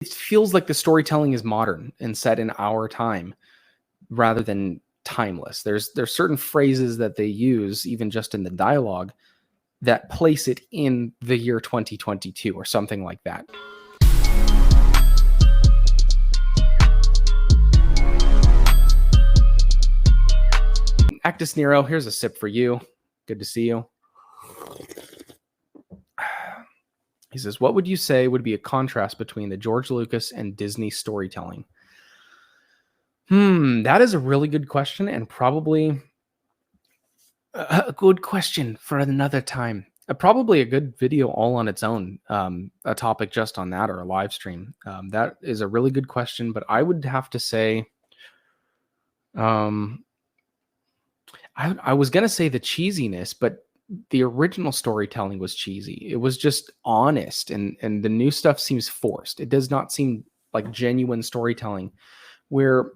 it feels like the storytelling is modern and set in our time rather than timeless. There's certain phrases that they use, even just in the dialogue, that place it in the year 2022 or something like that. Actus Nero, here's a sip for you. Good to see you. He says, what would you say would be a contrast between the George Lucas and Disney storytelling? That is a really good question, and probably a good question for another time. Probably a good video all on its own, a topic just on that, or a live stream. That is a really good question, but I would have to say, I was going to say the cheesiness, but the original storytelling was cheesy. It was just honest, and the new stuff seems forced. It does not seem like genuine storytelling, where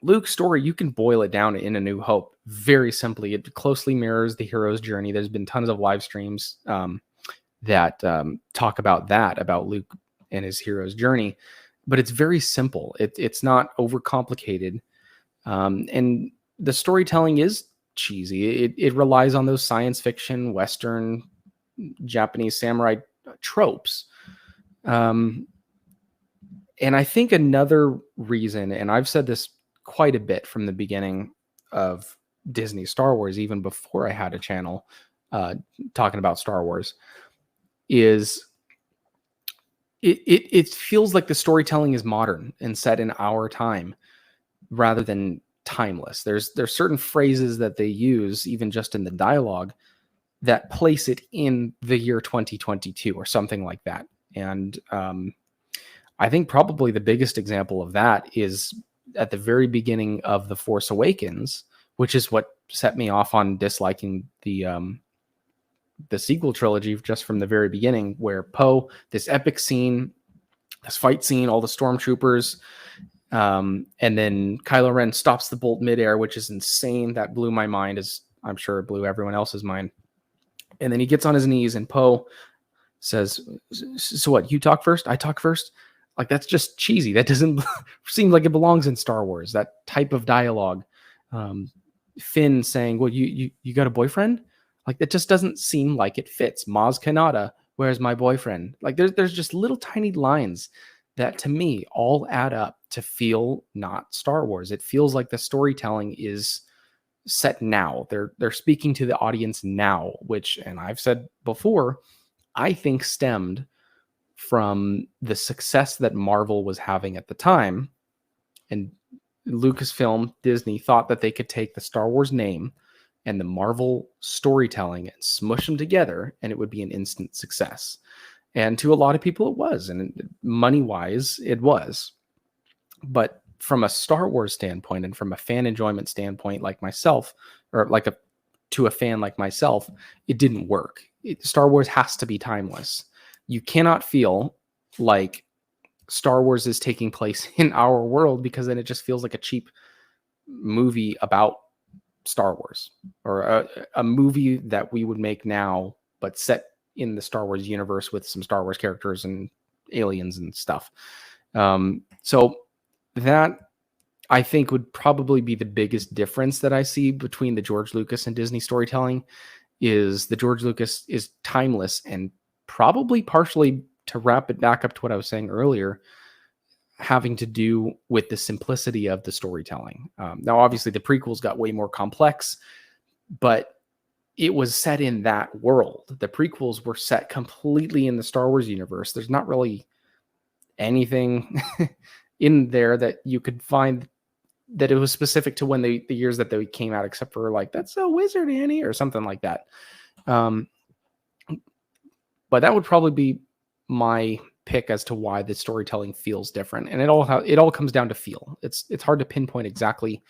Luke's story, you can boil it down in A New Hope very simply. It closely mirrors the hero's journey. There's been tons of live streams that talk about that, about Luke and his hero's journey, but it's very simple. It's not overcomplicated. And the storytelling is cheesy. It relies on those science fiction, Western, Japanese samurai tropes. And I think another reason, and I've said this quite a bit from the beginning of Disney Star Wars, even before I had a channel talking about Star Wars, is it feels like the storytelling is modern and set in our time rather than timeless. There's certain phrases that they use, even just in the dialogue, that place it in the year 2022 or something like that. And I think probably the biggest example of that is at the very beginning of The Force Awakens, which is what set me off on disliking the sequel trilogy just from the very beginning, where Poe, this epic scene, this fight scene, all the stormtroopers, and then Kylo Ren stops the bolt midair, which is insane. That blew my mind, as I'm sure it blew everyone else's mind. And then he gets on his knees, and Poe says, so what, you talk first? I talk first? Like, that's just cheesy. That doesn't seem like it belongs in Star Wars, that type of dialogue. Finn saying, well, you got a boyfriend? Like, that just doesn't seem like it fits. Maz Kanata, where's my boyfriend? Like, there's just little tiny lines that, to me, all add up to feel not Star Wars. It feels like the storytelling is set now. They're speaking to the audience now, which, and I've said before, I think stemmed from the success that Marvel was having at the time. And Lucasfilm, Disney, thought that they could take the Star Wars name and the Marvel storytelling and smush them together, and it would be an instant success. And to a lot of people, it was. And money-wise, it was. But from a Star Wars standpoint and from a fan enjoyment standpoint like myself, or to a fan like myself, it didn't work. Star Wars has to be timeless. You cannot feel like Star Wars is taking place in our world, because then it just feels like a cheap movie about Star Wars, or a movie that we would make now, but set in the Star Wars universe with some Star Wars characters and aliens and stuff. So that, I think, would probably be the biggest difference that I see between the George Lucas and Disney storytelling, is the George Lucas is timeless, and probably partially, to wrap it back up to what I was saying earlier, having to do with the simplicity of the storytelling. Now, obviously, the prequels got way more complex, but it was set in that world. The prequels were set completely in the Star Wars universe. There's not really anything in there that you could find that it was specific to when the years that they came out, except for like, that's a wizard, Annie, or something like that. But that would probably be my pick as to why the storytelling feels different. And it all comes down to feel. It's hard to pinpoint exactly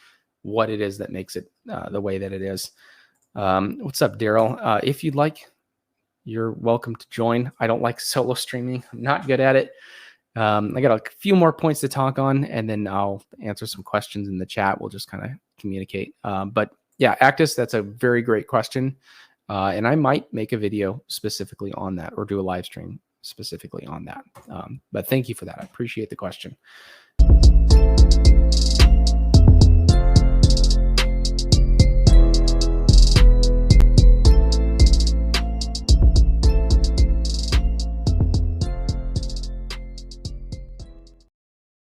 what it is that makes it the way that it is. What's up, Daryl? If you'd like, you're welcome to join. I don't like solo streaming. I'm not good at it. I got a few more points to talk on, and then I'll answer some questions in the chat. We'll just kind of communicate. But yeah, Actus, that's a very great question. And I might make a video specifically on that, or do a live stream specifically on that. But thank you for that. I appreciate the question.